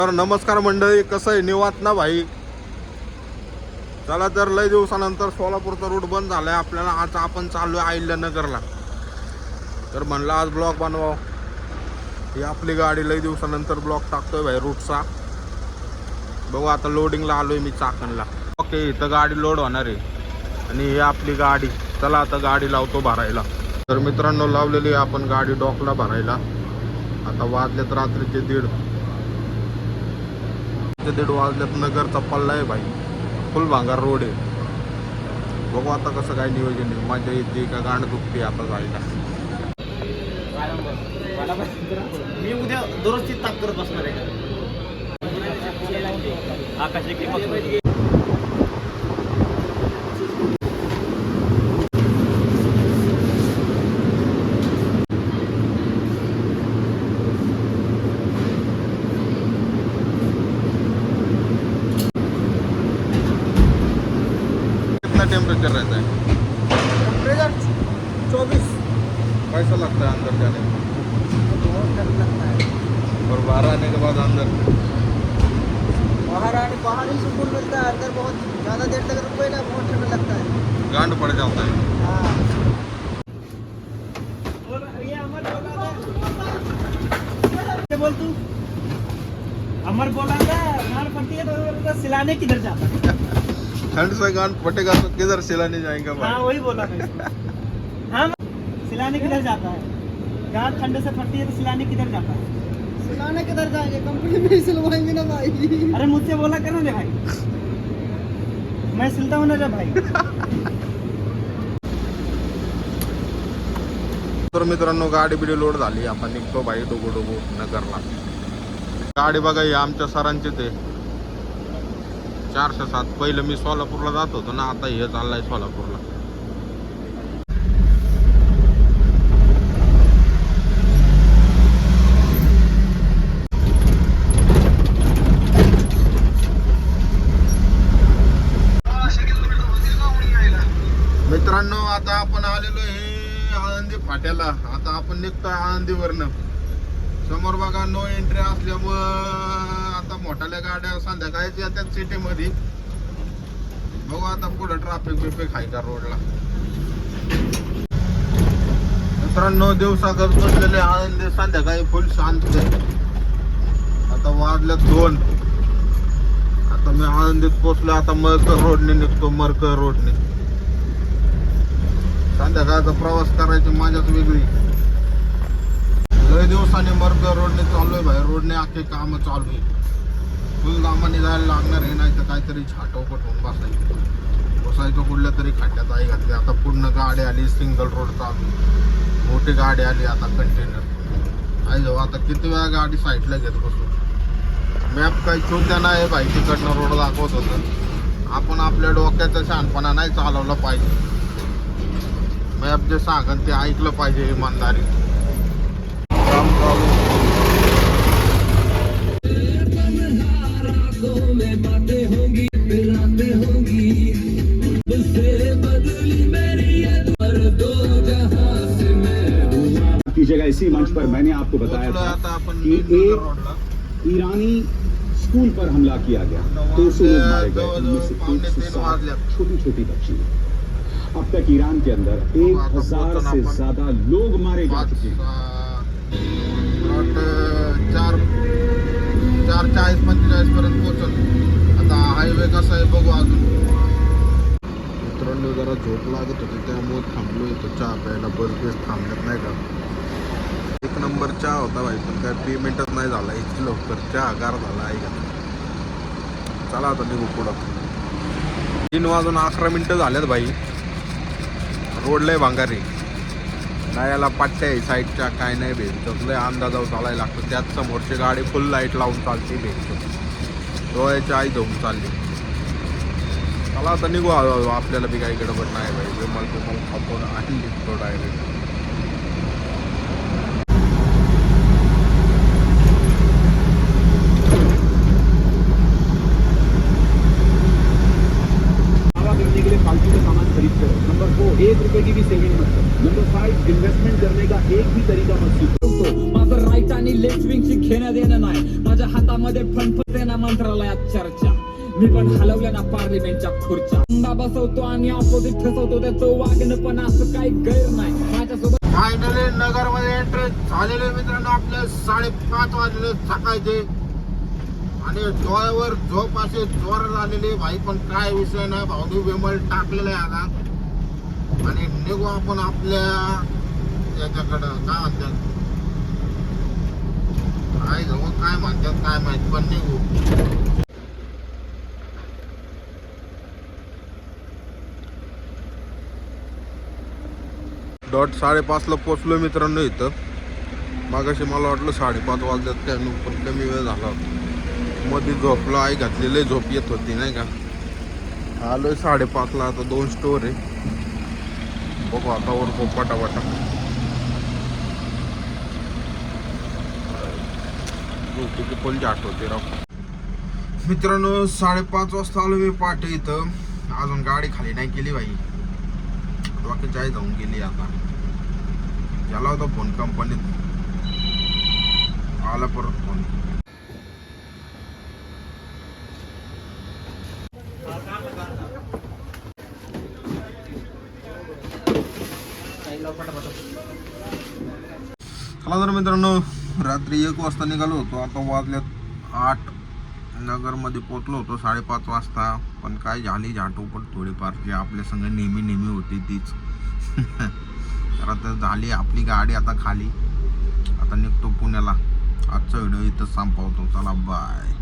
तर नमस्कार मंडळी, कसं आहे निवांत ना भाई. चला तर लय दिवसानंतर सोलापूरचा रूट बंद झालाय आपल्याला. आज आपण चालू आहे अहिल्यानगरला. तर म्हणलं आज ब्लॉग बनवावं. ही आपली गाडी लय दिवसानंतर ब्लॉग टाकतोय भाई रूटचा. बघू आता लोडिंगला आलोय मी चाकणला. ओके, इथं गाडी लोड होणार आहे आणि ही आपली गाडी. चला आता गाडी लावतो भरायला. तर मित्रांनो लावलेली आपण गाडी डॉकला भरायला. आता वाजलेत रात्रीचे 1:30 वाजल्यात. नगरचा पल्ला आहे भाई, फुल भांगार रोड आहे. बघू आता कसं काय नियोजन आहे. मजा येते का गाणं दुखते आता जायला. मी उद्या दररोजची ताक करत बसणार आहे. आकाश टेम्परेचर रहता है? टेम्परेचर 24 कैसा लगता है अंदर जाने में? बहुत गर्म लगता है। और बाहर आने के बाद अंदर बाहर ही सुकून मिलता है, अंदर बहुत ज़्यादा देर तक रुको ना, बहुत ठंड लगता है, गांड पड़ जाता है. हाँ। और ये अमर बोला था, क्या बोल तू? अमर बोला था गांड पड़ती है तो सिलाने किधर जाता है? ठंड से गांड फटेगा तो किधर सिलाने जाएगा भाई? हाँ वही बोला मैं इसको। हाँ सिलाने किधर जाता है? गांड ठंड से फटती है तो सिलाने किधर जाता है? सिलाने किधर जाएंगे, कंपनी में ही सिलवाएंगे ना भाई। अरे मुझसे बोला करो ना भाई, मैं सिलता हूँ ना रे भाई। तर मित्रांनो गाडी बिडी लोड झाली. आपण निघतो भाई डोगो नगरला. गाडी बघा ही आमच्या सरांचीच आहे, 407. पहिलं मी सोलापूरला जात होतो ना, आता हे चाललाय सोलापूरला. मित्रांनो आता आपण आलेलो हे आळंदी फाट्याला. आता आपण निघतोय आळंदीवरनं. समोर बघा नो एंट्री असल्यामुळं आता मोठ्याल्या गाड्या संध्याकाळीच येतात सिटीमध्ये. बघू आता पुढं ट्रॅफिक बिफिक आहे का रोडला. मित्रांनो दिवसाकर बसलेले आळंदी, संध्याकाळी फुल शांत आहे. आता वाजल्यात 2. आता मी आळंदीत पोचलो. आता मरकर रोडने निघतो, मरकर रोडने. संध्याकाळचा प्रवास करायची मजाच वेगळी. लय दिवसाने मरकर रोडने चाललोय भाई. रोडने अख्खे काम चालू आहे. फुल दामाने जायला लागणार आहे, नाही तर काहीतरी छाटोपट होऊन बसायचं कुठल्या तरी खड्ड्यात आई घातली. आता पूर्ण गाडी आली, सिंगल रोड चालू. मोठी गाडी आली आता, कंटेनर आई जाऊ. आता किती वेळा गाडी साईडला घेत बसू. मॅप काही चोत्या नाही भाई, तिकडनं रोड दाखवत होतं. आपण आपल्या डोक्याचा शहाणपणा नाही चालवला पाहिजे. मॅप जे सांगन ते ऐकलं पाहिजे इमानदारी. काम चालू. की जगह इसी मंच पर मैंने आपको बताया था कि एक ईरानी स्कूल पर हमला किया गया, 200 लोग मारे गए, उनमें से 107 छोटी बच्ची. अब तक ईरान के अंदर 1000 से ज्यादा लोग मारे जा चुके हैं. 4:40-45 पर्यंत पोहोचल. आता हायवे कसा आहे बघू अजून. मित्रांनो जरा झोप लागत होती त्यामुळे थांबलो इथं चहा प्यायला. बस थांबल्यात नाही का. 1 नंबर चहा होता भाई, पण काय पेमेंटच नाही झाला इतकी लवकर. चहा गार झाला आहे का. चला आता निघू पुढं. 3:11 झाल्यात भाई. रोड लय भांगारी. नायाला पाट्या आहे साईडच्या, काय नाही भेटत. लय अंदाजावर चालायला लागतं. त्यात समोरची गाडी फुल लाईट लावून चालते. भेटतो डोळ्याची आई धुवून चालली. चला आता निघू हळूहळू. आपल्याला बी काही गडबड नाही भाई. विमल खापून आणि निघतो डायरेक्ट. नंबर 4, 1 रुपए की भी सेविंग मत करो. नंबर 5, इन्वेस्टमेंट करने का एक भी तरीका मत सीखो. माझं राईट आणि लेफ्ट विंगची घेणं देणं नाही. माझ्या हातामध्ये फणफणते ना मंत्रालयात चर्चा, मी पण हलवल्या ना पार्लिमेंटच्या खुर्च्या, अंडा बसवतो आणि ऑपोजिट ठसवतो, त्याचं वागणं पण असं काही गैर नाही माझ्यासोबत. फायनली नगर मध्ये एंट्री झालेले मित्रांनो, आपले 5:30 वाजले सकाळचे आणि डोळ्यावर झोप असे जोर झालेले भाई. पण काय विषय नाही, भाऊनी विमल टाकलेला आहे आता आणि निघू आपण आपल्या याच्याकडं. काय म्हणतात काय जाऊ काय म्हणतात काय माहित, पण निघू. डॉट 5:30ला पोचलो मित्रांनो इथं. मागाशी मला वाटलं 5:30 वाजल्यात काय, पण कमी वेळ झाला होता. मध्ये झोपला, आई घातलेली झोप येत होती नाही का. आलोय 5:30ला. आता 2 स्टोर आहे, बघू आता वर पटापटा. झोपेची पलटी आठवते राव मित्रांनो. 5:30 वाजता आलो मी पाटे इथं. अजून गाडी खाली नाही केली बाई, बाकी जाय जाऊन गेली. आता झाला होता फोन कंपनीत, आला परत फोन. चला तर मित्रांनो, रात्री 1 वाजता निघालो होतो. आता वाजल्यात 8. नगरमध्ये पोचलो होतो 5:30 वाजता. पण काय झाली झाटोपट थोडीफार, जे आपल्या संग नेहमी होती तीच. तर आता झाली आपली गाडी आता खाली. आता निघतो पुण्याला. आजचा व्हिडिओ इथं संपवतो. चला बाय.